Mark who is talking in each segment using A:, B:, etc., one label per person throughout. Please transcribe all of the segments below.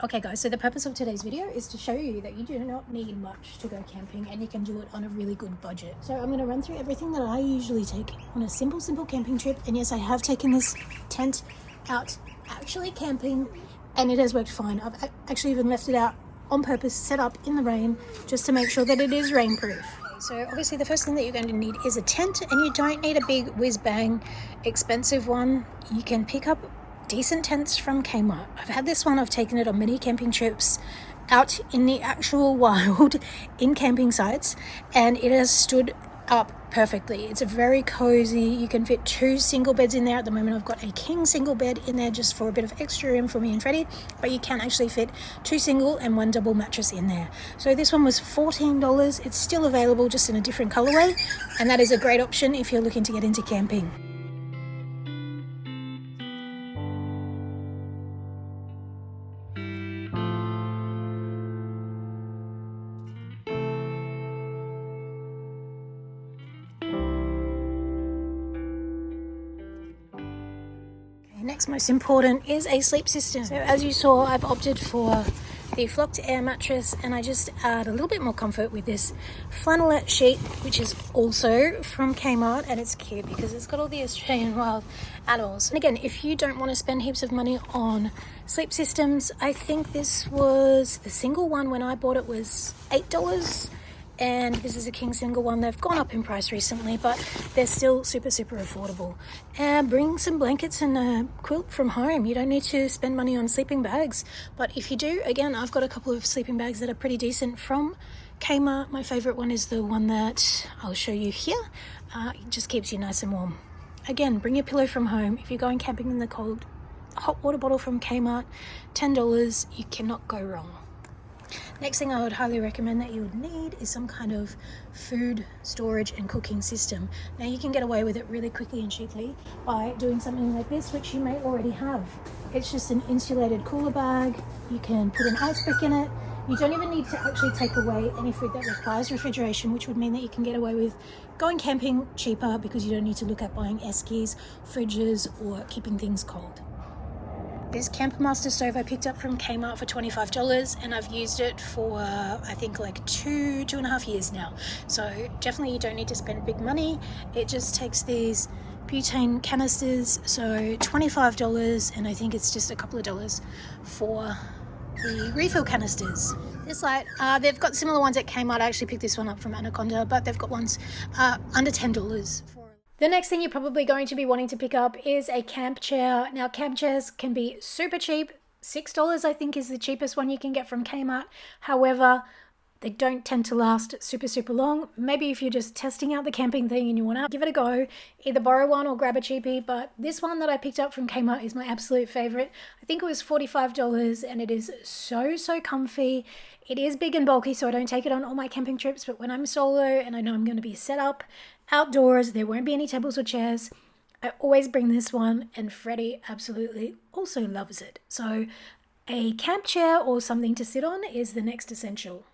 A: Okay guys, so the purpose of today's video is to show you that you do not need much to go camping and you can do it on a really good budget. So I'm going to run through everything that I usually take on a simple camping trip. And yes, I have taken this tent out actually camping and it has worked fine. I've actually even left it out on purpose, set up in the rain, just to make sure that it is rainproof. So obviously the first thing that you're going to need is a tent, and you don't need a big whiz bang expensive one. You can pick up decent tents from Kmart. I've had this one, I've taken it on many camping trips out in the actual wild in camping sites, and it has stood up perfectly. It's a very cozy. You can fit 2 single beds in there. At the moment I've got a king single bed in there just for a bit of extra room for me and Freddie, but you can actually fit 2 single and 1 double mattress in there. So this one was $14. It's still available, just in a different colorway, and that is a great option if you're looking to get into camping. Next most important is a sleep system. So as you saw, I've opted for the flocked air mattress, and I just add a little bit more comfort with this flannelette sheet, which is also from Kmart, and it's cute because it's got all the Australian wild animals. And again, if you don't want to spend heaps of money on sleep systems, I think this was the single one when I bought it was $8. And this is a king single one. They've gone up in price recently, but they're still super affordable. And bring some blankets and a quilt from home. You don't need to spend money on sleeping bags, but if you do, again, I've got a couple of sleeping bags that are pretty decent from Kmart. My favorite one is the one that I'll show you here. It just keeps you nice and warm. Again, bring your pillow from home. If you're going camping in the cold, a hot water bottle from Kmart, $10, you cannot go wrong. Next thing I would highly recommend that you would need is some kind of food storage and cooking system. Now you can get away with it really quickly and cheaply by doing something like this, which you may already have. It's just an insulated cooler bag. You can put an ice brick in it. You don't even need to actually take away any food that requires refrigeration, which would mean that you can get away with going camping cheaper because you don't need to look at buying Eskies, fridges, or keeping things cold. This Campmaster Stove I picked up from Kmart for $25, and I've used it for I think like two and a half years now. So definitely you don't need to spend big money. It just takes these butane canisters, so $25, and I think it's just a couple of dollars for the refill canisters. This light, they've got similar ones at Kmart. I actually picked this one up from Anaconda, but they've got ones under $10 for. The next thing you're probably going to be wanting to pick up is a camp chair. Now, camp chairs can be super cheap. $6 I think is the cheapest one you can get from Kmart. However, they don't tend to last super long. Maybe if you're just testing out the camping thing and you want to give it a go, either borrow one or grab a cheapie. But this one that I picked up from Kmart is my absolute favorite. I think it was $45, and it is so comfy. It is big and bulky, so I don't take it on all my camping trips, but when I'm solo and I know I'm going to be set up outdoors, there won't be any tables or chairs, I always bring this one, and Freddie absolutely also loves it. So a camp chair or something to sit on is the next essential.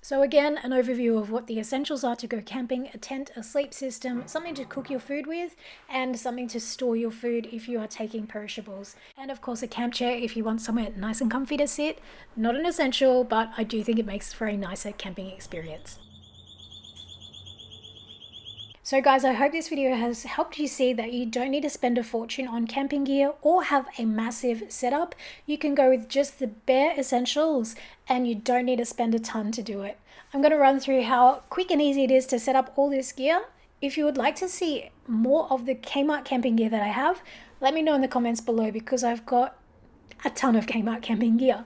A: So again, an overview of what the essentials are to go camping: a tent, a sleep system, something to cook your food with, and something to store your food if you are taking perishables. And of course a camp chair if you want somewhere nice and comfy to sit. Not an essential, but I do think it makes for a nicer camping experience. So guys, I hope this video has helped you see that you don't need to spend a fortune on camping gear or have a massive setup. You can go with just the bare essentials and you don't need to spend a ton to do it. I'm going to run through how quick and easy it is to set up all this gear. If you would like to see more of the Kmart camping gear that I have, let me know in the comments below because I've got a ton of Kmart camping gear.